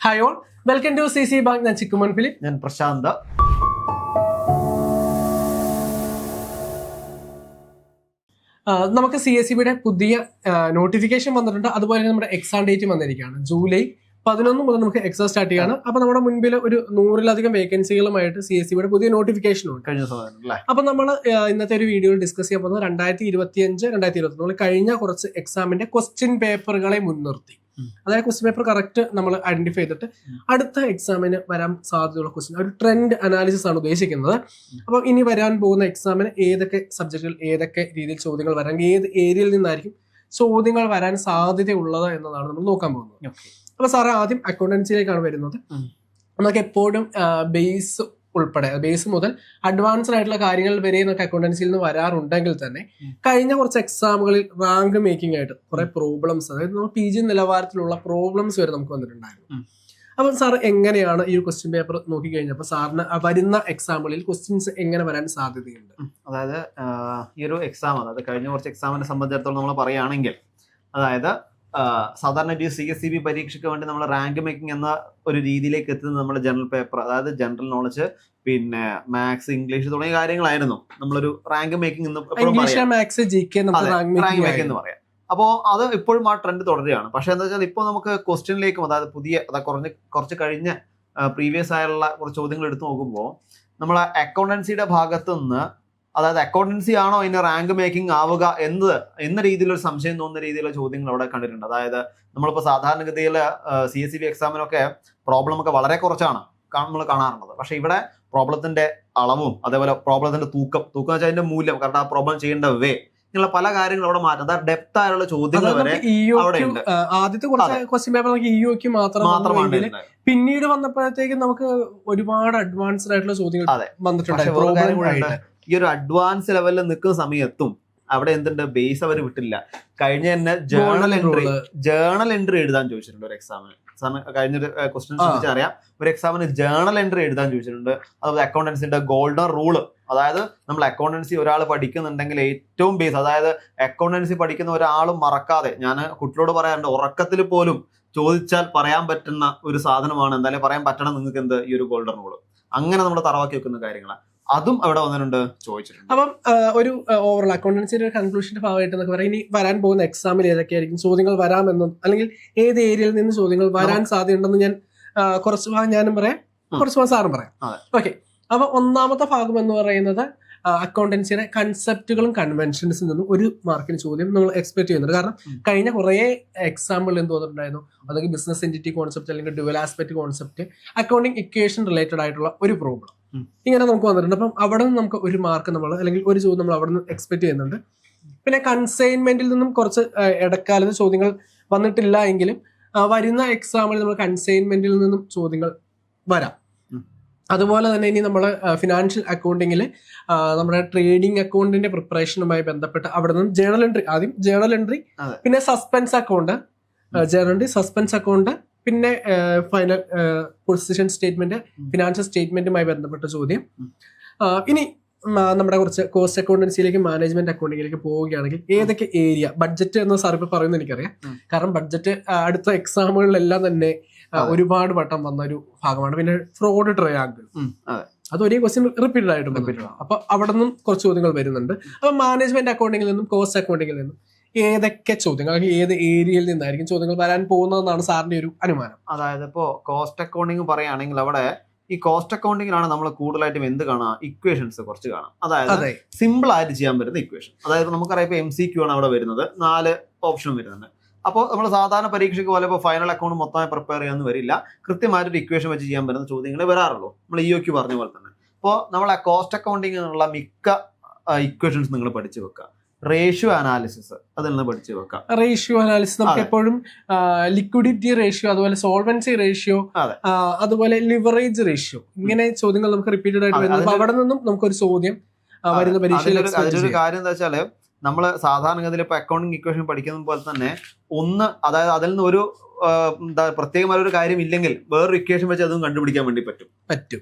Hi all, welcome to CC bank. ഞാൻ Chikkumon Philip. ഞാൻ പ്രശാന്ത. നമുക്ക് CSEBയുടെ പുതിയ നോട്ടിഫിക്കേഷൻ വന്നിട്ടുണ്ട്. അതുപോലെ നമ്മുടെ എക്സാം ഡേറ്റ് വന്നിരിക്കുകയാണ്. ജൂലൈ 11 മുതൽ നമുക്ക് എക്സാം സ്റ്റാർട്ട് ചെയ്യാണ്. അപ്പൊ നമ്മുടെ മുൻപിൽ ഒരു 100-ലധികം വേക്കൻസികളുമായിട്ട് CSEBയുടെ പുതിയ നോട്ടിഫിക്കേഷൻ ഉണ്ട്. അപ്പൊ നമ്മൾ ഇന്നത്തെ ഒരു വീഡിയോയിൽ ഡിസ്കസ് ചെയ്യാൻ പോകുന്നത് 2025-2024 കഴിഞ്ഞ കുറച്ച് എക്സാമിന്റെ ക്വസ്റ്റ്യൻ പേപ്പറുകളെ മുൻനിർത്തി, അതായത് ക്വസ്റ്റ്യൻ പേപ്പർ കറക്റ്റ് നമ്മൾ ഐഡന്റിഫൈ ചെയ്തിട്ട് അടുത്ത എക്സാമിന് വരാൻ സാധ്യതയുള്ള ക്വസ്റ്റ്യൻ, ഒരു ട്രെൻഡ് അനാലിസിസ് ആണ് ഉദ്ദേശിക്കുന്നത്. അപ്പം ഇനി വരാൻ പോകുന്ന എക്സാമിന് ഏതൊക്കെ സബ്ജക്റ്റുകൾ, ഏതൊക്കെ രീതിയിൽ ചോദ്യങ്ങൾ വരാൻ, ഏത് ഏരിയയിൽ നിന്നായിരിക്കും ചോദ്യങ്ങൾ വരാൻ സാധ്യതയുള്ളത് എന്നതാണ് നമ്മൾ നോക്കാൻ പോകുന്നത്. അപ്പൊ സാറ് ആദ്യം അക്കൗണ്ടൻസിയിലേക്കാണ് വരുന്നത്. നമുക്ക് എപ്പോഴും ബേസ് ഉൾപ്പെടെ, ബേസ് മുതൽ അഡ്വാൻസ്ഡ് ആയിട്ടുള്ള കാര്യങ്ങൾ വരെ നമുക്ക് അക്കൗണ്ടൻസിയിൽ നിന്ന് വരാറുണ്ടെങ്കിൽ തന്നെ കഴിഞ്ഞ കുറച്ച് എക്സാമുകളിൽ റാങ്ക് മേക്കിംഗ് ആയിട്ട് കുറെ പ്രോബ്ലംസ്, അതായത് നമ്മൾ PG നിലവാരത്തിലുള്ള പ്രോബ്ലംസ് വരെ നമുക്ക് വന്നിട്ടുണ്ടായിരുന്നു. അപ്പം സാർ എങ്ങനെയാണ് ഈ ഒരു ക്വസ്റ്റ്യൻ പേപ്പർ നോക്കിക്കഴിഞ്ഞപ്പോൾ സാറിന് വരുന്ന എക്സാമുകളിൽ ക്വസ്റ്റ്യൻസ് എങ്ങനെ വരാൻ സാധ്യതയുണ്ട്? അതായത് ഈ ഒരു എക്സാം, അതായത് കഴിഞ്ഞ കുറച്ച് എക്സാമിനെ സംബന്ധിച്ചിടത്തോളം നമ്മൾ പറയുകയാണെങ്കിൽ, അതായത് സാധാരണ ഒരു CSEB പരീക്ഷയ്ക്ക് വേണ്ടി നമ്മൾ റാങ്ക് മേക്കിംഗ് എന്ന ഒരു രീതിയിലേക്ക് എത്തുന്നത് നമ്മുടെ ജനറൽ പേപ്പർ, അതായത് ജനറൽ നോളജ്, പിന്നെ മാത്സ്, ഇംഗ്ലീഷ് തുടങ്ങിയ കാര്യങ്ങളായിരുന്നു നമ്മളൊരു റാങ്ക് മേക്കിംഗ് എന്ന് റാങ്ക് മേക്കിംഗ് എന്ന് പറയാം. അപ്പോൾ അത് ഇപ്പോഴും ആ ട്രെൻഡ് തുടരുകയാണ്. പക്ഷെ എന്താ വെച്ചാൽ ഇപ്പോൾ നമുക്ക് ക്വസ്റ്റ്യനിലേക്കും, അതായത് പുതിയ, അതായത് കുറച്ച് കഴിഞ്ഞ പ്രീവിയസ് ആയുള്ള കുറച്ച് ചോദ്യങ്ങൾ എടുത്തു നോക്കുമ്പോൾ നമ്മൾ അക്കൗണ്ടൻസിയുടെ ഭാഗത്തു നിന്ന്, അതായത് അക്കൗണ്ടൻസി ആണോ അതിന് റാങ്ക് മേക്കിംഗ് ആവുക എന്ന രീതിയിലൊരു സംശയം തോന്നുന്ന രീതിയിലുള്ള ചോദ്യങ്ങൾ അവിടെ കണ്ടിട്ടുണ്ട്. അതായത് നമ്മളിപ്പോൾ സാധാരണഗതിയിൽ CSEB എക്സാമിനൊക്കെ പ്രോബ്ലം ഒക്കെ വളരെ കുറച്ചാണ് നമ്മൾ കാണാറുള്ളത്. പക്ഷെ ഇവിടെ പ്രോബ്ലത്തിന്റെ അളവും അതേപോലെ പ്രോബ്ലത്തിന്റെ തൂക്കം വെച്ചാൽ അതിന്റെ മൂല്യം, കാരണം ആ പ്രോബ്ലം ചെയ്യേണ്ട വേ, ഇങ്ങനെയുള്ള പല കാര്യങ്ങളും അവിടെ മാറ്റം, അതായത് ഡെപ്ത് ആയുള്ള ചോദ്യങ്ങൾ വരെ അവിടെ ഉണ്ട്. ആദ്യത്തെ കുറച്ച് ക്വസ്റ്റ്യൻ പേപ്പർ നമുക്ക് EOQ മാത്രമാണ്. പിന്നീട് വന്നപ്പോഴത്തേക്കും നമുക്ക് ഒരുപാട് അഡ്വാൻസ്ഡ് ആയിട്ടുള്ള ചോദ്യങ്ങൾ വന്നിട്ടുണ്ട്. ഈ ഒരു അഡ്വാൻസ് ലെവലിൽ നിൽക്കുന്ന സമയത്തും അവിടെ എന്തുണ്ട്, ബേസ് അവർ വിട്ടില്ല. കഴിഞ്ഞ തന്നെ ജേണൽ എൻട്രി എഴുതാൻ ചോദിച്ചിട്ടുണ്ട് ഒരു എക്സാമിന്. കഴിഞ്ഞൊരു ക്വസ്റ്റ്യൻ ചോദിച്ചാൽ അറിയാം, ഒരു എക്സാമിന് ജേണൽ എൻട്രി എഴുതാൻ ചോദിച്ചിട്ടുണ്ട്. അതുപോലെ അക്കൗണ്ടൻസിന്റെ ഗോൾഡൻ റൂള്, അതായത് നമ്മൾ അക്കൗണ്ടൻസി ഒരാൾ പഠിക്കുന്നുണ്ടെങ്കിൽ ഏറ്റവും ബേസ്, അതായത് അക്കൗണ്ടൻസി പഠിക്കുന്ന ഒരാളും മറക്കാതെ, ഞാൻ കുട്ടികളോട് പറയാറുണ്ട്, ഉറക്കത്തിൽ പോലും ചോദിച്ചാൽ പറയാൻ പറ്റുന്ന ഒരു സാധനമാണ്, എന്തായാലും പറയാൻ പറ്റണം നിങ്ങൾക്ക് എന്ത്, ഈ ഒരു ഗോൾഡൻ റൂള്. അങ്ങനെ നമ്മൾ തറവാക്കി വെക്കുന്ന കാര്യങ്ങളാണ്. അതും അവിടെ വന്നിട്ടുണ്ട്, ചോദിച്ചിട്ടുണ്ട്. അപ്പം ഒരു ഓവറോൾ അക്കൗണ്ടൻസിയുടെ ഒരു കൺക്ലൂഷന്റെ ഭാഗമായിട്ട് എന്നൊക്കെ പറയാം, ഇനി വരാൻ പോകുന്ന എക്സാമിൽ ഏതൊക്കെയായിരിക്കും ചോദ്യങ്ങൾ വരാമെന്നും, അല്ലെങ്കിൽ ഏത് ഏരിയയിൽ നിന്ന് ചോദ്യങ്ങൾ വരാൻ സാധ്യതയുണ്ടെന്ന് ഞാൻ കുറച്ച് ഭാഗം ഞാനും പറയാം, കുറച്ച് ഭാഗം സാറും പറയാം. ഓക്കെ. അപ്പൊ ഒന്നാമത്തെ ഭാഗം എന്ന് പറയുന്നത് അക്കൗണ്ടൻസിയുടെ കൺസെപ്റ്റുകളും കൺവെൻഷൻസിൽ നിന്നും ഒരു മാർക്കിന് ചോദ്യം നമ്മൾ എക്സ്പെക്ട് ചെയ്യുന്നുണ്ട്. കാരണം കഴിഞ്ഞ കുറേ എക്സാമ്പിൾ എന്ത് തോന്നിട്ടുണ്ടായിരുന്നു, അതൊക്കെ ബിസിനസ് എൻറ്റിറ്റി കോൺസെപ്റ്റ് അല്ലെങ്കിൽ dual aspect concept, accounting equation related ആയിട്ടുള്ള ഒരു പ്രോബ്ലം ഇങ്ങനെ നമുക്ക് വന്നിട്ടുണ്ട്. അപ്പം അവിടെ നിന്ന് നമുക്ക് ഒരു മാർക്ക് നമ്മൾ, അല്ലെങ്കിൽ ഒരു ചോദ്യം നമ്മൾ അവിടെ നിന്ന് എക്സ്പെക്ട് ചെയ്യുന്നുണ്ട്. പിന്നെ കൺസൈൻമെന്റിൽ നിന്നും കുറച്ച് ഇടക്കാലത്ത് ചോദ്യങ്ങൾ വന്നിട്ടില്ല എങ്കിലും വരുന്ന എക്സാമിൽ നമ്മൾ കൺസൈൻമെന്റിൽ നിന്നും ചോദ്യങ്ങൾ വരാം. അതുപോലെ തന്നെ ഇനി നമ്മൾ ഫിനാൻഷ്യൽ അക്കൗണ്ടിങ്ങിൽ നമ്മുടെ ട്രേഡിംഗ് അക്കൗണ്ടിന്റെ പ്രിപ്പറേഷനുമായി ബന്ധപ്പെട്ട് അവിടെ നിന്ന് ജേണൽ എൻട്രി, ആദ്യം ജേണൽ എൻട്രി, പിന്നെ suspense account, journal entry, suspense account, പിന്നെ ഫൈനൽ പൊസിഷൻ സ്റ്റേറ്റ്മെന്റ്, ഫിനാൻഷ്യൽ സ്റ്റേറ്റ്മെന്റുമായി ബന്ധപ്പെട്ട ചോദ്യം. ഇനി നമ്മുടെ കുറച്ച് കോസ്റ്റ് അക്കൗണ്ടൻസിയിലേക്ക്, മാനേജ്മെന്റ് അക്കൗണ്ടിങ്ങിലേക്ക് പോവുകയാണെങ്കിൽ ഏതൊക്കെ ഏരിയ, ബഡ്ജറ്റ് എന്ന സാർ ഇപ്പോൾ പറയുന്നത് എനിക്കറിയാം. കാരണം ബഡ്ജറ്റ് അടുത്ത എക്സാമുകളിലെല്ലാം തന്നെ ഒരുപാട് വട്ടം വന്ന ഒരു ഭാഗമാണ്. പിന്നെ ഫ്രോഡ് ട്രയാങ്കിൾ, അത് ഒരേ ക്വസ്റ്റ്യൻ റിപ്പീറ്റഡ് ആയിട്ട് അപ്പൊ അവിടെ നിന്നും കുറച്ച് ചോദ്യങ്ങൾ വരുന്നുണ്ട്. അപ്പൊ മാനേജ്മെന്റ് അക്കൗണ്ടിങ്ങിൽ നിന്നും കോസ്റ്റ് അക്കൗണ്ടിങ്ങിൽ നിന്നും ഏതൊക്കെ ചോദ്യങ്ങൾ, അല്ലെങ്കിൽ ഏത് ഏരിയയിൽ നിന്നായിരിക്കും ചോദ്യങ്ങൾ വരാൻ പോകുന്നതെന്നാണ് സാറിന്റെ ഒരു അനുമാനം? അതായത് ഇപ്പോ കോസ്റ്റ് അക്കൗണ്ടിങ് പറയുകയാണെങ്കിൽ അവിടെ ഈ കോസ്റ്റ് അക്കൗണ്ടിങ്ങിലാണ് നമ്മൾ കൂടുതലായിട്ടും എന്ത് കാണാം, ഇക്വേഷൻസ് കുറച്ച് കാണാം. അതായത് സിമ്പിൾ ആയിട്ട് ചെയ്യാൻ പറ്റുന്ന ഇക്വേഷൻ. അതായത് നമുക്കറിയാം ഇപ്പൊ MCQ ആണ് അവിടെ വരുന്നത്, 4 ഓപ്ഷൻ വരുന്നുണ്ട്. അപ്പോൾ നമ്മൾ സാധാരണ പരീക്ഷയ്ക്ക് പോലെ ഇപ്പോൾ ഫൈനൽ അക്കൗണ്ട് മൊത്തമായി പ്രിപ്പയർ ചെയ്യാനൊന്നും വരില്ല, കൃത്യമായിട്ടൊരു ഇക്വേഷൻ വെച്ച് ചെയ്യാൻ പറ്റുന്ന ചോദ്യങ്ങളെ വരാറുള്ളൂ. നമ്മൾ EOQ പറഞ്ഞ പോലെ തന്നെ. അപ്പോൾ നമ്മൾ കോസ്റ്റ് അക്കൗണ്ടിങ് എന്നുള്ള മിക്ക ഇക്വേഷൻസ് നിങ്ങൾ പഠിച്ചു വെക്കുക. റേഷ്യോ അനാലിസിസ് അതിൽ നിന്ന് പഠിച്ചു വെക്കാം. റേഷ്യോ അനാലിസിസ് നമുക്ക് എപ്പോഴും ലിക്വിഡിറ്റി റേഷ്യോ, അതുപോലെ സോൾവൻസി റേഷ്യോ, അതുപോലെ ലിവറേജ് റേഷ്യോ, ഇങ്ങനെ ചോദ്യങ്ങൾ നമുക്ക് റിപ്പീറ്റഡ് ആയിട്ട് വരുന്നത്. അവിടെ നിന്നും നമുക്കൊരു ചോദ്യം വരുന്ന പരീക്ഷയിൽ. അതിലൊരു കാര്യം എന്താ വെച്ചാല്, നമ്മൾ സാധാരണഗതിയിൽ ഇപ്പൊ അക്കൗണ്ടിങ് ഇക്വേഷൻ പഠിക്കുന്ന പോലെ തന്നെ അതായത് അതിൽ നിന്ന് ഒരു പ്രത്യേകമായ ഒരു കാര്യം ഇല്ലെങ്കിൽ വേറൊരു ഇക്വേഷൻ വെച്ച് അതും കണ്ടുപിടിക്കാൻ വേണ്ടി പറ്റും.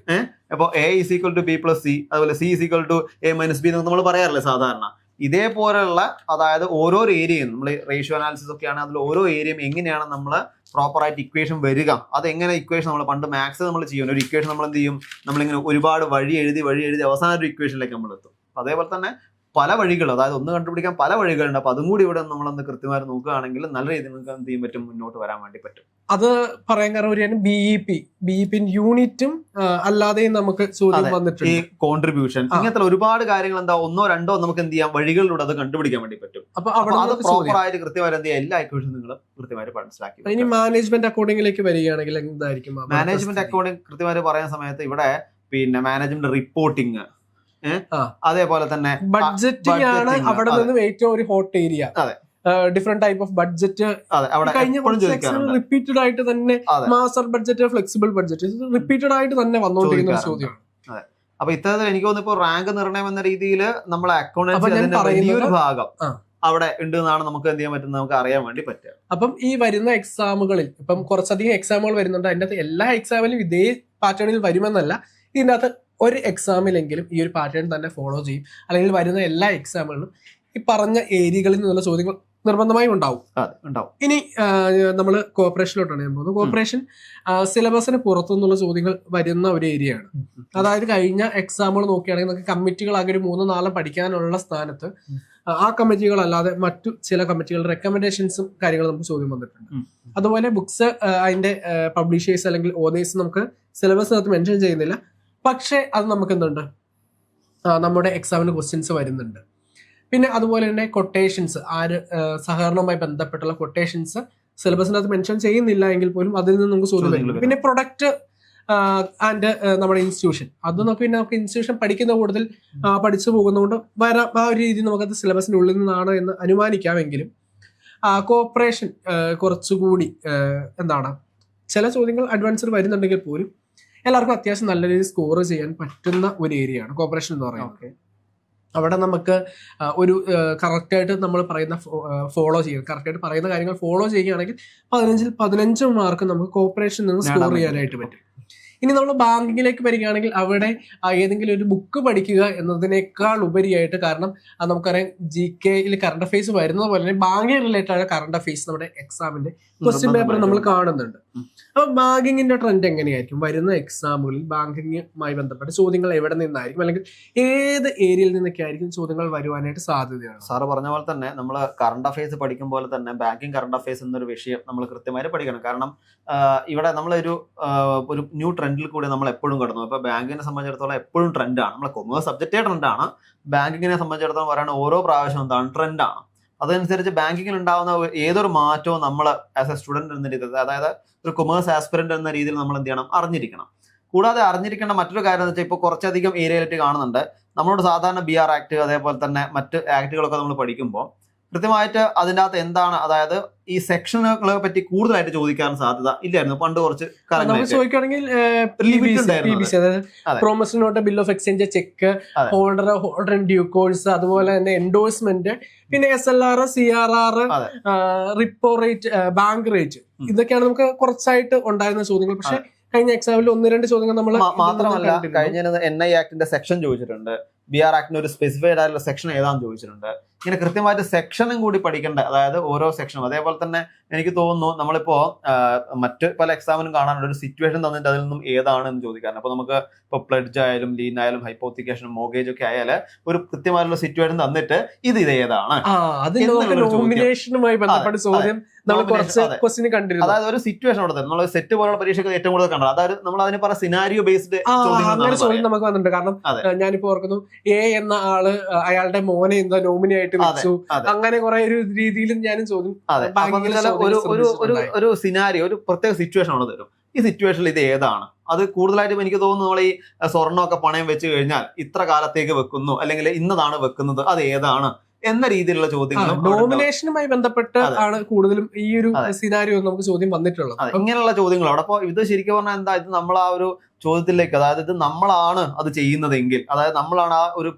അപ്പോൾ A = B + C, അതുപോലെ C = A - B എന്ന് നമ്മൾ പറയാറില്ലേ സാധാരണ. ഇതേപോലെയുള്ള, അതായത് ഓരോ ഏരിയയും നമ്മൾ റേഷ്യോ അനാലിസിസ് ഒക്കെയാണ്, അതിൽ ഓരോ ഏരിയയും എങ്ങനെയാണ് നമ്മൾ പ്രോപ്പർ ആയിട്ട് ഇക്വേഷൻ വരിക, അത് എങ്ങനെ ഇക്വേഷൻ നമ്മൾ പണ്ട് മാത്സ് നമ്മൾ ചെയ്യുന്ന ഒരു ഇക്വേഷൻ നമ്മൾ എന്ത് ചെയ്യും, നമ്മളിങ്ങനെ ഒരുപാട് വഴി എഴുതി അവസാന ഒരു ഇക്വേഷനിലേക്ക് നമ്മൾ എത്തും. അതേപോലെ തന്നെ പല വഴികൾ, അതായത് ഒന്ന് കണ്ടുപിടിക്കാൻ പല വഴികളുണ്ട്. അപ്പൊ അതും കൂടി ഇവിടെ നമ്മളൊന്ന് കൃത്യമായി നോക്കുകയാണെങ്കിൽ നല്ല രീതിയിൽ നമുക്ക് എന്ത് ചെയ്യാൻ പറ്റും, മുന്നോട്ട് വരാൻ വേണ്ടി പറ്റും. അത് പറയാൻ കാരണം ഒരു BEP യൂണിറ്റും അല്ലാതെയും നമുക്ക് ചോദ്യം വന്നിട്ടുണ്ട്. ഈ കോൺട്രിബ്യൂഷൻ ഇങ്ങനത്തെ ഒരുപാട് കാര്യങ്ങൾ എന്താ ഒന്നോ രണ്ടോ നമുക്ക് എന്ത് ചെയ്യാം വഴികളിലൂടെ അത് കണ്ടുപിടിക്കാൻ വേണ്ടി പറ്റും. അപ്പൊ അത് പ്രോപ്പർ ആയിട്ട് കൃത്യമായി എന്ത് ചെയ്യാം എല്ലാ ഇക്വേഷനും നിങ്ങൾ കൃത്യമായിട്ട് മനസ്സിലാക്കി. ഇനി മാനേജ്മെന്റ് അക്കൗണ്ടിങ്ങിലേക്ക് വരികയാണെങ്കിൽ എന്തായിരിക്കും മാനേജ്മെന്റ് അക്കൗണ്ടിങ് കൃത്യമായിട്ട് പറയുന്ന സമയത്ത് ഇവിടെ പിന്നെ മാനേജ്മെന്റ് റിപ്പോർട്ടിങ്, അതേപോലെ തന്നെ ബഡ്ജറ്റിംഗ് ആണ് അവിടെ നിന്നും ഏറ്റവും ഒരു hot area. Different type of budget repeated ആയിട്ട് തന്നെ master budget, flexible budget repeated ആയിട്ട് തന്നെ വന്നുകൊണ്ടിരിക്കുന്ന ഒരു ചോദ്യമാണ്. അപ്പൊ ഇത്തരത്തിൽ എനിക്ക് തോന്നുന്നു ഇപ്പൊ റാങ്ക് നിർണയം എന്ന രീതിയിൽ നമ്മളെ അക്കൗണ്ടൻസി വലിയൊരു ഭാഗം അവിടെ ഉണ്ട് എന്നാണ് നമുക്ക് എന്ത് ചെയ്യാൻ പറ്റുന്നത്, നമുക്ക് അറിയാൻ വേണ്ടി പറ്റുക. അപ്പം ഈ വരുന്ന എക്സാമുകളിൽ ഇപ്പം കുറച്ചധികം എക്സാമുകൾ വരുന്നുണ്ട്. അതിൻ്റെ അകത്ത് എല്ലാ എക്സാമിലും ഇതേ പാറ്റേണിൽ വരുമെന്നല്ല, ഇതിൻ്റെ അകത്ത് ഒരു എക്സാമിലെങ്കിലും ഈ ഒരു പാറ്റേൺ തന്നെ ഫോളോ ചെയ്യും. അല്ലെങ്കിൽ വരുന്ന എല്ലാ എക്സാമുകളിലും ഈ പറഞ്ഞ ഏരിയകളിൽ നിന്നുള്ള ചോദ്യങ്ങൾ നിർബന്ധമായും ഉണ്ടാവും. ഇനി നമ്മൾ കോർപ്പറേഷനിലോട്ടാണ് ഞാൻ പോകുന്നത്. കോർപ്പറേഷൻ സിലബസിന് പുറത്തുനിന്നുള്ള ചോദ്യങ്ങൾ വരുന്ന ഒരു ഏരിയ ആണ്. അതായത് കഴിഞ്ഞ എക്സാമുകൾ നോക്കുകയാണെങ്കിൽ നമുക്ക് കമ്മിറ്റികളാകെ ഒരു 3-4 പഠിക്കാനുള്ള സ്ഥാനത്ത് ആ കമ്മിറ്റികളല്ലാതെ മറ്റു ചില കമ്മിറ്റികളുടെ റെക്കമെൻഡേഷൻസും കാര്യങ്ങളും നമുക്ക് ചോദ്യം വന്നിട്ടുണ്ട്. അതുപോലെ ബുക്സ് അതിന്റെ പബ്ലിഷേഴ്സ് അല്ലെങ്കിൽ ഓതേഴ്സ് നമുക്ക് സിലബസിനകത്ത് മെൻഷൻ ചെയ്യുന്നില്ല. പക്ഷേ അത് നമുക്ക് എന്തുണ്ട്, നമ്മുടെ എക്സാമിന് ക്വസ്റ്റ്യൻസ് വരുന്നുണ്ട്. പിന്നെ അതുപോലെ തന്നെ കൊട്ടേഷൻസ്, സഹകരണവുമായി ബന്ധപ്പെട്ടുള്ള കൊട്ടേഷൻസ് സിലബസിനകത്ത് മെൻഷൻ ചെയ്യുന്നില്ല എങ്കിൽ പോലും അതിൽ നിന്ന് നമുക്ക് ചോദ്യം വരുന്നുണ്ട്. പിന്നെ പ്രൊഡക്റ്റ് ആൻഡ് നമ്മുടെ ഇൻസ്റ്റിറ്റ്യൂഷൻ, അത് നമുക്ക് ഇൻസ്റ്റിറ്റ്യൂഷൻ പഠിക്കുന്ന കൂടുതൽ പഠിച്ചു പോകുന്നതുകൊണ്ട് വരാം, ആ ഒരു രീതി നമുക്കത് സിലബസിന്റെ ഉള്ളിൽ നിന്നാണ് എന്ന് അനുമാനിക്കാമെങ്കിലും കോർപ്പറേഷൻ കുറച്ചുകൂടി എന്താണ്, ചില ചോദ്യങ്ങൾ അഡ്വാൻസ്ഡ് വരുന്നുണ്ടെങ്കിൽ പോലും എല്ലാവർക്കും അത്യാവശ്യം നല്ല രീതിയിൽ സ്കോർ ചെയ്യാൻ പറ്റുന്ന ഒരു ഏരിയ ആണ് കോർപ്പറേഷൻ എന്ന് പറയുന്നത്. അവിടെ നമുക്ക് ഒരു കറക്റ്റായിട്ട് നമ്മൾ പറയുന്ന ഫോളോ ചെയ്യുക, കറക്റ്റായിട്ട് പറയുന്ന കാര്യങ്ങൾ ഫോളോ ചെയ്യുകയാണെങ്കിൽ 15-ൽ 15 മാർക്ക് നമുക്ക് കോർപ്പറേഷനിൽ നിന്ന് സ്കോർ ചെയ്യാനായിട്ട് പറ്റും. ഇനി നമ്മൾ ബാങ്കിങ്ങിലേക്ക് വരികയാണെങ്കിൽ അവിടെ ഏതെങ്കിലും ഒരു ബുക്ക് പഠിക്കുക എന്നതിനേക്കാൾ ഉപരിയായിട്ട്, കാരണം നമുക്കറിയാം GKയിൽ കറണ്ട് അഫയേഴ്സ് വരുന്നത് പോലെ തന്നെ ബാങ്കിങ് റിലേറ്റഡ് ആയ കറണ്ട് അഫയേഴ്സ് നമ്മുടെ എക്സാമിന്റെ ക്വസ്റ്റ്യൻ പേപ്പർ നമ്മൾ കാണുന്നുണ്ട്. അപ്പൊ ബാങ്കിങ്ങിന്റെ ട്രെൻഡ് എങ്ങനെയായിരിക്കും, വരുന്ന എക്സാമുകളിൽ ബാങ്കിങ്ങുമായി ബന്ധപ്പെട്ട ചോദ്യങ്ങൾ എവിടെ നിന്നായിരിക്കും, അല്ലെങ്കിൽ ഏത് ഏരിയയിൽ നിന്നൊക്കെ ആയിരിക്കും ചോദ്യങ്ങൾ വരുവാനായിട്ട് സാധ്യതയാണ്? സാറ് പറഞ്ഞ പോലെ തന്നെ നമ്മൾ കറണ്ട് അഫയേഴ്സ് പഠിക്കും പോലെ തന്നെ ബാങ്കിങ് കറണ്ട് അഫയേഴ്സ് എന്നൊരു വിഷയം നമ്മൾ കൃത്യമായിട്ട് പഠിക്കണം. കാരണം ഇവിടെ നമ്മളൊരു ന്യൂ ട്രെൻഡിൽ കൂടി നമ്മൾ എപ്പോഴും കടന്നു. ഇപ്പൊ ബാങ്കിനെ സംബന്ധിച്ചിടത്തോളം എപ്പോഴും ട്രെൻഡാണ്, നമ്മളെ കൊമേഴ്സ് സബ്ജക്റ്റേ ട്രെൻഡാണ്. ബാങ്കിങ്ങിനെ സംബന്ധിച്ചിടത്തോളം പറയുന്നത് ഓരോ പ്രാവശ്യം എന്താണ് ട്രെൻഡാണ്. അതനുസരിച്ച് ബാങ്കിങ്ങിൽ ഉണ്ടാകുന്ന ഏതൊരു മാറ്റവും നമ്മൾ ആസ് എ സ്റ്റുഡന്റ് എന്ന രീതിയിൽ, അതായത് ഒരു കൊമേഴ്സ് ആസ്പിറന്റ് എന്ന രീതിയിൽ നമ്മൾ എന്ത് ചെയ്യണം, അറിഞ്ഞിരിക്കണം. കൂടാതെ അറിഞ്ഞിരിക്കേണ്ട മറ്റൊരു കാര്യം എന്ന് വെച്ചാൽ ഇപ്പോൾ കുറച്ചധികം ഏരിയയിലായിട്ട് കാണുന്നുണ്ട് നമ്മളോട് സാധാരണ BR ആക്ട് അതേപോലെ തന്നെ മറ്റ് ആക്ടുകളൊക്കെ നമ്മൾ പഠിക്കുമ്പോൾ കൃത്യമായിട്ട് അതിൻ്റെ അകത്ത് എന്താണ്, അതായത് ഈ സെക്ഷനുകളെ പറ്റി കൂടുതലായിട്ട് ചോദിക്കാൻ സാധ്യത ഇല്ലായിരുന്നു പണ്ട്. കുറച്ച് ചോദിക്കുകയാണെങ്കിൽ promissory note, bill of exchange, check, holder and dew course, അതുപോലെ തന്നെ എൻഡോഴ്സ്മെന്റ്, പിന്നെ SLR, CRR, repo rate, bank rate, ഇതൊക്കെയാണ് നമുക്ക് കുറച്ചായിട്ട് ഉണ്ടായിരുന്ന ചോദ്യങ്ങൾ. പക്ഷെ കഴിഞ്ഞ എക്സാമിൽ 1-2 ചോദ്യങ്ങൾ നമ്മൾ മാത്രമല്ല കഴിഞ്ഞ NI ആക്ടിന്റെ സെക്ഷൻ ചോദിച്ചിട്ടുണ്ട്, BR ആക്ടിന്റെ ഒരു സ്പെസിഫൈഡ് ആയിട്ടുള്ള സെക്ഷൻ ഏതാണെന്ന് ചോദിച്ചിട്ടുണ്ട്. ഇങ്ങനെ കൃത്യമായിട്ട് സെക്ഷനും കൂടി പഠിക്കേണ്ട, അതായത് ഓരോ സെക്ഷനും. അതേപോലെ തന്നെ എനിക്ക് തോന്നുന്നു നമ്മളിപ്പോ മറ്റ് പല എക്സാമിനും കാണാനുള്ള ഒരു സിറ്റുവേഷൻ തന്നിട്ട് അതിൽ നിന്നും ഏതാണ് എന്ന് ചോദിക്കാറുണ്ട്. അപ്പൊ നമുക്ക് ഇപ്പൊ പ്ലഡ്ജ് ആയാലും ലീൻ ആയാലും ഹൈപ്പോത്തിക്കേഷനും മോഗേജ് ഒക്കെ ആയാലും ഒരു കൃത്യമായിട്ടുള്ള സിറ്റുവേഷൻ തന്നിട്ട് ഇത് ഏതാണ്, നോമിനേഷനുമായി ബന്ധപ്പെട്ട ചോദ്യം നമ്മൾ കുറച്ച് ക്വസ്റ്റ്യൻ കണ്ടിരുന്നു. അതായത് ഒരു സിറ്റുവേഷൻ അവിടെ നമ്മൾ സെറ്റ് പോലുള്ള പരീക്ഷയ്ക്ക് ഏറ്റവും കൂടുതൽ കണ്ടത്, അതായത് നമ്മൾ അതിന് പറഞ്ഞ സിനാരിയോ ബേസ്ഡ് അങ്ങനെ ചോദ്യം നമുക്ക് വന്നിട്ടുണ്ട്. കാരണം ഞാനിപ്പോ ഓർക്കുന്നു A എന്ന ആള് അയാളുടെ മോനെ എന്താ നോമിനി ആയിട്ട് വെച്ചു, അങ്ങനെ കുറെ ഒരു രീതിയിലും ഞാനും ചോദ്യം ഒരു സിനാരിയോ, ഒരു പ്രത്യേക സിറ്റുവേഷൻ ആണ് തരും. ഈ സിറ്റുവേഷനിൽ ഇത് ഏതാണ്, അത് കൂടുതലായിട്ടും എനിക്ക് തോന്നുന്നു നമ്മൾ ഈ സ്വർണ്ണമൊക്കെ പണയം വെച്ച് കഴിഞ്ഞാൽ ഇത്ര കാലത്തേക്ക് വെക്കുന്നു, അല്ലെങ്കിൽ ഇന്നതാണ് വെക്കുന്നത്, അത് ഏതാണ് എന്ന രീതിയിലുള്ള ചോദ്യങ്ങൾ നോമിനേഷനുമായി ബന്ധപ്പെട്ട് ആണ് കൂടുതലും ഈ ഒരു സിനാരിയോ നമുക്ക് ചോദ്യം വന്നിട്ടുള്ളത്. ഇങ്ങനെയുള്ള ചോദ്യങ്ങൾ അവിടെ. അപ്പോൾ ഇത് ശരിക്കും പറഞ്ഞാൽ എന്താ, ഇത് നമ്മൾ ആ ഒരു ചോദ്യത്തിലേക്ക്, അതായത് ഇത് നമ്മളാണ് അത് ചെയ്യുന്നതെങ്കിൽ, അതായത് നമ്മളാണ് ആ ഒരു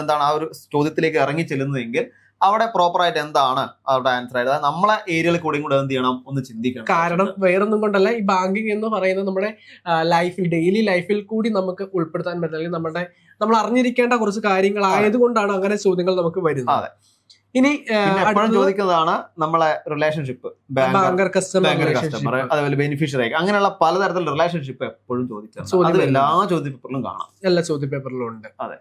എന്താണ് ആ ഒരു ചോദ്യത്തിലേക്ക് ഇറങ്ങി ചെല്ലുന്നതെങ്കിൽ അവിടെ പ്രോപ്പറായിട്ട് എന്താണ് അവരുടെ ആൻസർ ആയിട്ട്, അതായത് നമ്മളെ ഏരിയയിൽ കൂടെ എന്ത് ചെയ്യണം, ഒന്ന് ചിന്തിക്കണം. കാരണം വേറൊന്നും കൊണ്ടല്ല, ഈ ബാങ്കിങ് എന്ന് പറയുന്നത് നമ്മുടെ ലൈഫിൽ, ഡെയിലി ലൈഫിൽ കൂടി നമുക്ക് ഉൾപ്പെടുത്താൻ പറ്റും, അല്ലെങ്കിൽ നമ്മൾ അറിഞ്ഞിരിക്കേണ്ട കുറച്ച് കാര്യങ്ങൾ ആയതുകൊണ്ടാണ് അങ്ങനെ ചോദ്യങ്ങൾ നമുക്ക് വരുന്നത്. ഇനി എപ്പോഴും ചോദിക്കുന്നതാണ് നമ്മളെ റിലേഷൻഷിപ്പ്, ബാങ്കർ കസ്റ്റമർ കസ്റ്റമർ, അതുപോലെ ബെനിഫിഷ്യറി, അങ്ങനെയുള്ള പലതരത്തിലുള്ള റിലേഷൻഷിപ്പ് എപ്പോഴും ചോദിക്കുന്നത് എല്ലാ ചോദ്യപേപ്പറിലും കാണാം, എല്ലാ ചോദ്യപേപ്പറിലും ഉണ്ട്. അതെ.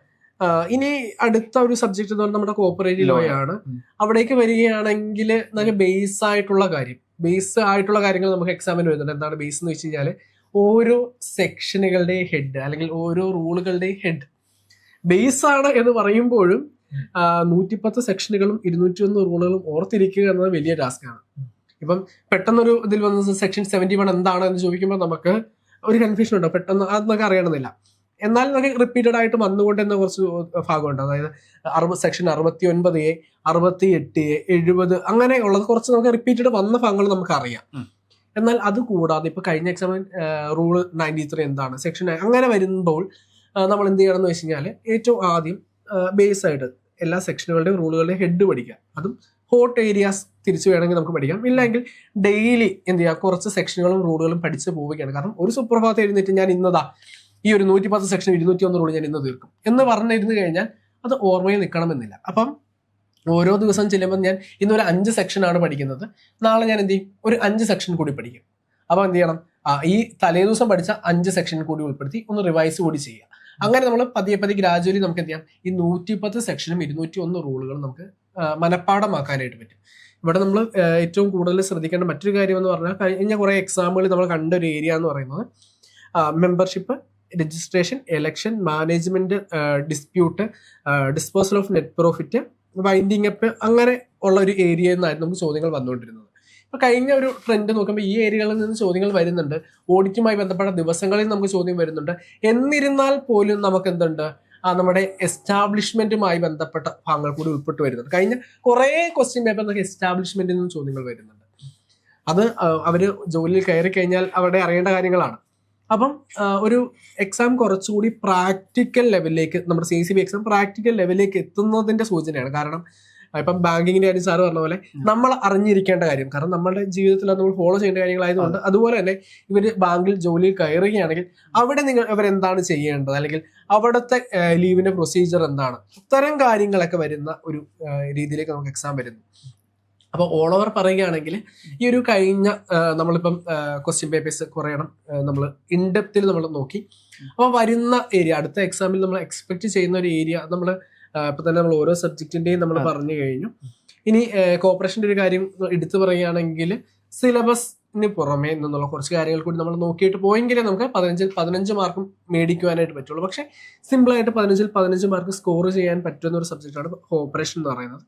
ഇനി അടുത്ത ഒരു സബ്ജക്ട് എന്ന് പറഞ്ഞാൽ നമ്മുടെ കോപ്പറേറ്റീവ് ലോ ആണ്. അവിടേക്ക് വരികയാണെങ്കിൽ നമുക്ക് ബേസ് ആയിട്ടുള്ള കാര്യങ്ങൾ നമുക്ക് എക്സാമിന് വരുന്നുണ്ട്. എന്താണ് ബേസ് എന്ന് വെച്ച് കഴിഞ്ഞാൽ ഓരോ സെക്ഷനുകളുടെ ഹെഡ് അല്ലെങ്കിൽ ഓരോ റൂളുകളുടെ ഹെഡ് ബേസ് ആണ് എന്ന് പറയുമ്പോഴും 110 സെക്ഷനുകളും 201 റൂളുകളും ഓർത്തിരിക്കുക എന്നത് വലിയ ടാസ്ക് ആണ്. ഇപ്പം പെട്ടെന്നൊരു ഇതിൽ വന്ന സെക്ഷൻ 71 എന്താണ് എന്ന് ചോദിക്കുമ്പോൾ നമുക്ക് ഒരു കൺഫ്യൂഷൻ ഉണ്ടോ, പെട്ടെന്ന് അത് നമുക്ക് അറിയണമെന്നില്ല. എന്നാൽ നമുക്ക് റിപ്പീറ്റഡ് ആയിട്ട് വന്നുകൊണ്ടെന്ന കുറച്ച് ഭാഗമുണ്ട്. അതായത് സെക്ഷൻ 69A, 68A, 70 അങ്ങനെയുള്ളത് കുറച്ച് നമുക്ക് റിപ്പീറ്റഡ് വന്ന ഭാഗങ്ങൾ നമുക്ക് അറിയാം. എന്നാൽ അത് കൂടാതെ ഇപ്പൊ കഴിഞ്ഞ എക്സാമിൽ റൂള് 93 എന്താണ്, സെക്ഷൻ അങ്ങനെ വരുമ്പോൾ നമ്മൾ എന്ത് ചെയ്യണം എന്ന് വെച്ച് കഴിഞ്ഞാൽ ഏറ്റവും ആദ്യം ബേസ് ആയിട്ട് എല്ലാ സെക്ഷനുകളുടെയും റൂളുകളുടെയും ഹെഡ് പഠിക്കുക. അതും ഹോട്ട് ഏരിയാസ് തിരിച്ചു വേണമെങ്കിൽ നമുക്ക് പഠിക്കാം. ഇല്ലെങ്കിൽ ഡെയിലി എന്ത് ചെയ്യുക, കുറച്ച് സെക്ഷനുകളും റൂളുകളും പഠിച്ച് പോവുകയാണ്. കാരണം ഒരു സുപ്രഭാതം എഴുന്നേറ്റ് ഞാൻ ഇന്നതാ ഈ ഒരു 110 സെക്ഷൻ 201 റൂൾ ഞാൻ ഇന്ന് തീർക്കും എന്ന് പറഞ്ഞിരുന്നു കഴിഞ്ഞാൽ അത് ഓർമ്മയിൽ നിൽക്കണമെന്നില്ല. അപ്പം ഓരോ ദിവസം ചെല്ലുമ്പോൾ ഞാൻ ഇന്നൊരു 5 സെക്ഷനാണ് പഠിക്കുന്നത്, നാളെ ഞാൻ എന്ത് ചെയ്യും, ഒരു 5 സെക്ഷൻ കൂടി പഠിക്കും. അപ്പോൾ എന്ത് ചെയ്യണം, ഈ തലേദിവസം പഠിച്ച 5 സെക്ഷൻ കൂടി ഉൾപ്പെടുത്തി ഒന്ന് റിവൈസ് കൂടി ചെയ്യുക. അങ്ങനെ നമ്മൾ പതിയെ ഗ്രാജുവലി നമുക്ക് എന്ത് ചെയ്യാം, ഈ 110 സെക്ഷനും 201 റൂളുകളും നമുക്ക് മനഃപ്പാടമാക്കാനായിട്ട് പറ്റും. ഇവിടെ നമ്മൾ ഏറ്റവും കൂടുതൽ ശ്രദ്ധിക്കേണ്ട മറ്റൊരു കാര്യം എന്ന് പറഞ്ഞാൽ കഴിഞ്ഞ കുറെ എക്സാമുകൾ നമ്മൾ കണ്ട ഒരു ഏരിയ എന്ന് പറയുന്നത് membership, registration, election, management, dispute, disposal of net profit, winding up, അങ്ങനെ ഉള്ള ഒരു ഏരിയയിൽ നിന്നായിരുന്നു നമുക്ക് ചോദ്യങ്ങൾ വന്നുകൊണ്ടിരുന്നത്. ഇപ്പൊ കഴിഞ്ഞ ഒരു ട്രെൻഡ് നോക്കുമ്പോൾ ഈ ഏരിയകളിൽ നിന്ന് ചോദ്യങ്ങൾ വരുന്നുണ്ട്. ഓഡിറ്റുമായി ബന്ധപ്പെട്ട ദിവസങ്ങളിൽ നമുക്ക് ചോദ്യം വരുന്നുണ്ട്. എന്നിരുന്നാൽ പോലും നമുക്ക് എന്തുണ്ട്, നമ്മുടെ എസ്റ്റാബ്ലിഷ്മെന്റുമായി ബന്ധപ്പെട്ട ഭാഗങ്ങൾ കൂടി ഉൾപ്പെട്ട് വരുന്നുണ്ട്. കഴിഞ്ഞ കുറെ ക്വസ്റ്റ്യൻ പേപ്പർ നമുക്ക് എസ്റ്റാബ്ലിഷ്മെന്റിൽ നിന്ന് ചോദ്യങ്ങൾ വരുന്നുണ്ട്. അത് അവര് ജോലിയിൽ കയറി കഴിഞ്ഞാൽ അവിടെ അറിയേണ്ട കാര്യങ്ങളാണ്. അപ്പം ഒരു എക്സാം കുറച്ചുകൂടി പ്രാക്ടിക്കൽ ലെവലിലേക്ക്, നമ്മുടെ CCB എക്സാം പ്രാക്ടിക്കൽ ലെവലിലേക്ക് എത്തുന്നതിന്റെ സൂചനയാണ്. കാരണം ഇപ്പം ബാങ്കിങ്ങിന്റെ കാര്യം സാറ് പറഞ്ഞ പോലെ നമ്മൾ അറിഞ്ഞിരിക്കേണ്ട കാര്യം, കാരണം നമ്മുടെ ജീവിതത്തിൽ നമ്മൾ ഫോളോ ചെയ്യേണ്ട കാര്യങ്ങളായതുകൊണ്ട്. അതുപോലെ തന്നെ ഇവര് ബാങ്കിൽ ജോലിയിൽ കയറുകയാണെങ്കിൽ അവിടെ ഇവരെന്താണ് ചെയ്യേണ്ടത്, അല്ലെങ്കിൽ അവിടുത്തെ ലീവിന്റെ പ്രൊസീജിയർ എന്താണ്, ഇത്തരം കാര്യങ്ങളൊക്കെ വരുന്ന ഒരു രീതിയിലേക്ക് നമുക്ക് എക്സാം വരുന്നു. അപ്പോൾ ഓൾ ഓവർ പറയുകയാണെങ്കിൽ ഈ ഒരു കഴിഞ്ഞ നമ്മളിപ്പം ക്വസ്റ്റ്യൻ പേപ്പേഴ്സ് കുറേ നമ്മൾ ഇൻഡെപ്തിൽ നമ്മൾ നോക്കി. അപ്പോൾ വരുന്ന ഏരിയ അടുത്ത എക്സാമിൽ നമ്മൾ എക്സ്പെക്ട് ചെയ്യുന്ന ഒരു ഏരിയ നമ്മൾ ഇപ്പൊ തന്നെ നമ്മൾ ഓരോ സബ്ജക്റ്റിന്റെയും നമ്മൾ പറഞ്ഞു കഴിഞ്ഞു. ഇനി കോപ്പറേഷന്റെ ഒരു കാര്യം എടുത്തു പറയുകയാണെങ്കിൽ സിലബസിന് പുറമേ നിന്നുള്ള കുറച്ച് കാര്യങ്ങൾ കൂടി നമ്മൾ നോക്കിയിട്ട് പോയെങ്കിലേ നമുക്ക് 15 മാർക്കും മേടിക്കുവാനായിട്ട് പറ്റുള്ളൂ. പക്ഷെ സിമ്പിളായിട്ട് 15 മാർക്ക് സ്കോർ ചെയ്യാൻ പറ്റുന്ന ഒരു സബ്ജക്റ്റാണ് കോപ്പറേഷൻ എന്ന് പറയുന്നത്.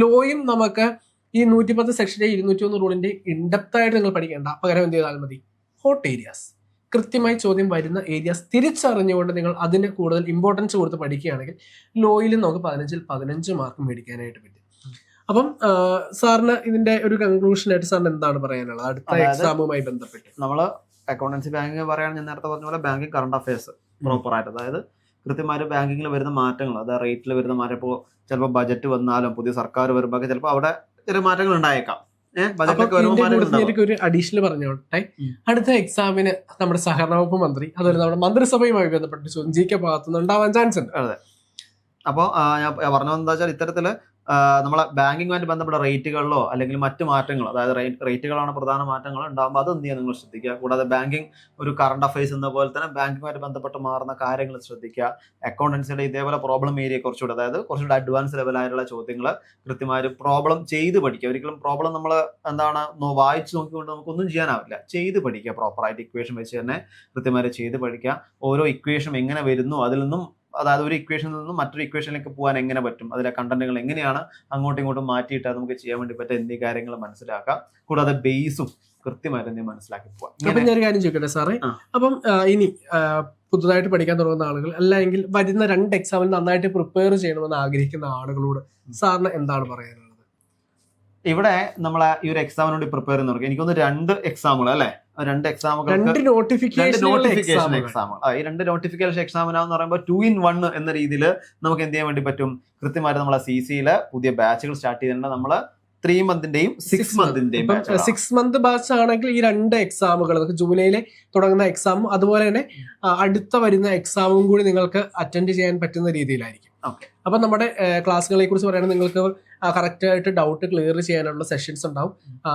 ലോയും നമുക്ക് ഈ 110 സെക്ഷന്റെ 201 റൂളിന്റെ ഇൻഡെപ്ത് ആയിട്ട് നിങ്ങൾ പഠിക്കേണ്ട, പകരം എന്ത് ചെയ്താൽ മതി, ഹോട്ട് ഏരിയാസ്, കൃത്യമായി ചോദ്യം വരുന്ന ഏരിയാസ് തിരിച്ചറിഞ്ഞുകൊണ്ട് നിങ്ങൾ അതിന് കൂടുതൽ ഇമ്പോർട്ടൻസ് കൊടുത്ത് പഠിക്കുകയാണെങ്കിൽ ലോയിലും നമുക്ക് 15 മാർക്ക് മേടിക്കാനായിട്ട് പറ്റും. അപ്പം സാറിന് ഇതിന്റെ ഒരു കൺക്ലൂഷൻ ആയിട്ട് സാറിന് എന്താണ് പറയാനുള്ളത് അടുത്ത എക്സാമുമായി ബന്ധപ്പെട്ട്? നമ്മള് അക്കൗണ്ടൻസി ബാങ്കിങ് പറയുകയാണെങ്കിൽ ഞാൻ നേരത്തെ പറഞ്ഞ പോലെ ബാങ്കിങ് കറണ്ട് അഫയേഴ്സ് പ്രോപ്പറായിട്ട്, അതായത് കൃത്യമായിട്ട് ബാങ്കിങ്ങിൽ വരുന്ന മാറ്റങ്ങൾ, അതായത് റേറ്റിൽ വരുന്ന മാറ്റം, ഇപ്പോൾ ചിലപ്പോൾ ബജറ്റ് വന്നാലും പുതിയ സർക്കാർ വരുമ്പോൾ ചിലപ്പോൾ അവിടെ ചെറിയ മാറ്റങ്ങൾ ഉണ്ടായേക്കാം. ഒരു അഡീഷണൽ പറഞ്ഞോട്ടെ, അടുത്ത എക്സാമിന് നമ്മുടെ സഹകരണ വകുപ്പ് മന്ത്രി, അതുപോലെ നമ്മുടെ മന്ത്രിസഭയുമായി ബന്ധപ്പെട്ട് ചോദ്യം GK ഭാഗത്തുനിന്ന് ഉണ്ടാവാൻ ചാൻസ് ഉണ്ട്. അതെ. അപ്പോൾ ഞാൻ പറഞ്ഞത് എന്താ വെച്ചാൽ ഇത്തരത്തില് നമ്മളെ ബാങ്കിങ്ങുമായിട്ട് ബന്ധപ്പെട്ട റേറ്റുകളിലോ അല്ലെങ്കിൽ മറ്റു മാറ്റങ്ങളോ, അതായത് റേറ്റുകളാണ് പ്രധാന മാറ്റങ്ങൾ ഉണ്ടാകുമ്പോൾ അത് എന്ത് ചെയ്യാൻ നിങ്ങൾ ശ്രദ്ധിക്കുക. കൂടാതെ ബാങ്കിങ് ഒരു കറണ്ട് അഫയേഴ്സ് എന്ന പോലെ തന്നെ ബാങ്കിങ്ങുമായിട്ട് ബന്ധപ്പെട്ട് മാറുന്ന കാര്യങ്ങൾ ശ്രദ്ധിക്കുക. അക്കൗണ്ടൻസിയുടെ ഇതേപോലെ പ്രോബ്ലം ഏരിയ കുറച്ചുകൂടെ, അതായത് കുറച്ചുകൂടെ അഡ്വാൻസ് ലെവലായിട്ടുള്ള ചോദ്യങ്ങൾ കൃത്യമായിട്ട് പ്രോബ്ലം ചെയ്ത് പഠിക്കുക. ഒരിക്കലും പ്രോബ്ലം നമ്മൾ എന്താണ് വായിച്ച് നോക്കിക്കൊണ്ട് നമുക്കൊന്നും ചെയ്യാനാവില്ല. ചെയ്ത് പഠിക്കുക, പ്രോപ്പറായിട്ട് ഇക്വേഷൻ വെച്ച് തന്നെ കൃത്യമായിട്ട് ചെയ്ത് പഠിക്കുക. ഓരോ ഇക്വേഷൻ എങ്ങനെ വരുന്നു, അതിൽ നിന്നും, അതായത് ഒരു ഇക്വേഷനിൽ നിന്നും മറ്റൊരു ഇക്വേഷനിലേക്ക് പോകാൻ എങ്ങനെ പറ്റും, അതിലെ കണ്ടന്റുകൾ എങ്ങനെയാണ് അങ്ങോട്ടും ഇങ്ങോട്ടും മാറ്റിയിട്ട് നമുക്ക് ചെയ്യാൻ വേണ്ടി പറ്റുക എന്നീ കാര്യങ്ങൾ മനസ്സിലാക്കാം. കൂടാതെ ബേസും കൃത്യമായിട്ട് തന്നെ മനസ്സിലാക്കി പോകാം. അപ്പം ഞാനൊരു കാര്യം ചോദിക്കട്ടെ സാറേ, അപ്പം ഇനി പുതുതായിട്ട് പഠിക്കാൻ തുടങ്ങുന്ന ആളുകൾ, അല്ലെങ്കിൽ വരുന്ന 2 എക്സാമിൽ നന്നായിട്ട് പ്രിപ്പയർ ചെയ്യണമെന്ന് ആഗ്രഹിക്കുന്ന ആളുകളോട് സാറിന് എന്താണ് പറയാനുള്ളത്? ഇവിടെ നമ്മളെ ഈ ഒരു എക്സാമിനോട് പ്രിപ്പയർ ചെയ്യുന്നവർക്ക് എനിക്കൊന്ന് 2 എക്സാമുകൾ അല്ലെ, 2 എക്സാമുകൾ, 2 നോട്ടിഫിക്കേഷൻ എക്സാമുകൾ. ഈ 2 നോട്ടിഫിക്കേഷൻ എക്സാമിനാന്ന് പറയുമ്പോൾ 2 in 1 എന്ന രീതിയിൽ നമുക്ക് എന്ത് ചെയ്യാൻ വേണ്ടി പറ്റും, കൃത്യമായിട്ട് നമ്മളെ CCയില് പുതിയ ബാച്ചുകൾ സ്റ്റാർട്ട് ചെയ്തിട്ടുണ്ട്. നമ്മള് 3 മന്തിന്റെയും 6 മന്തിന്റെയും 6 മന്ത് ബാച്ച് ആണെങ്കിൽ ഈ 2 എക്സാമുകൾ ജൂലൈയിലെ തുടങ്ങുന്ന എക്സാമും അതുപോലെ തന്നെ അടുത്ത വരുന്ന എക്സാമും കൂടി നിങ്ങൾക്ക് അറ്റൻഡ് ചെയ്യാൻ പറ്റുന്ന രീതിയിലായിരിക്കും. അപ്പൊ നമ്മുടെ ക്ലാസ്സുകളെ കുറിച്ച് പറയുകയാണെങ്കിൽ നിങ്ങൾക്ക് കറക്റ്റായിട്ട് ഡൗട്ട് ക്ലിയർ ചെയ്യാനുള്ള സെഷൻസ് ഉണ്ടാവും.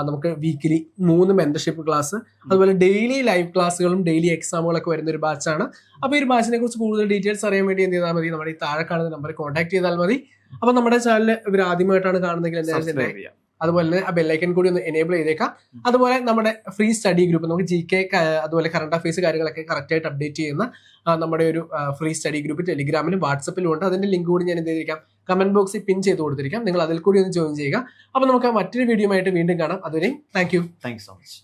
നമുക്ക് വീക്കിലി 3 മെന്റർഷിപ്പ് ക്ലാസ്, അതുപോലെ ഡെയിലി ലൈവ് ക്ലാസ്സുകളും ഡെയിലി എക്സാമുകളൊക്കെ വരുന്ന ഒരു ബാച്ചാണ്. അപ്പോൾ ഈ ഒരു ബാച്ചിനെ കുറിച്ച് കൂടുതൽ ഡീറ്റെയിൽസ് അറിയാൻ വേണ്ടി എന്ത് ചെയ്താൽ മതി, നമ്മുടെ ഈ താഴെ കാണുന്ന നമ്പറിൽ കോൺടാക്ട് ചെയ്താൽ മതി. അപ്പോൾ നമ്മുടെ ചാനൽ ഇവർ ആദ്യമായിട്ടാണ് കാണുന്നതെങ്കിൽ എന്തായാലും അതുപോലെ തന്നെ ആ ബെല്ലൈക്കൻ കൂടി ഒന്ന് എനേബിൾ ചെയ്തേക്കാം. അതുപോലെ നമ്മുടെ ഫ്രീ സ്റ്റഡി ഗ്രൂപ്പ്, നമുക്ക് GK അതുപോലെ കറണ്ട് അഫയേഴ്സ് കാര്യങ്ങളൊക്കെ കറക്റ്റായിട്ട് അപ്ഡേറ്റ് ചെയ്യുന്ന നമ്മുടെ ഒരു ഫ്രീ സ്റ്റഡി ഗ്രൂപ്പ് ടെലിഗ്രാമിലും വാട്സപ്പിലും ഉണ്ട്. അതിന്റെ ലിങ്ക് കൂടി ഞാൻ എന്ത് ചെയ്തിരിക്കാം, കമന്റ് ബോക്സിൽ പിൻ ചെയ്ത് കൊടുത്തിരിക്കാം. നിങ്ങൾ അതിൽ കൂടി ഒന്ന് ജോയിൻ ചെയ്യുക. അപ്പോൾ നമുക്ക് മറ്റൊരു വീഡിയോ ആയിട്ട് വീണ്ടും കാണാം. അതുവരെയും താങ്ക് യു സോ മച്ച്.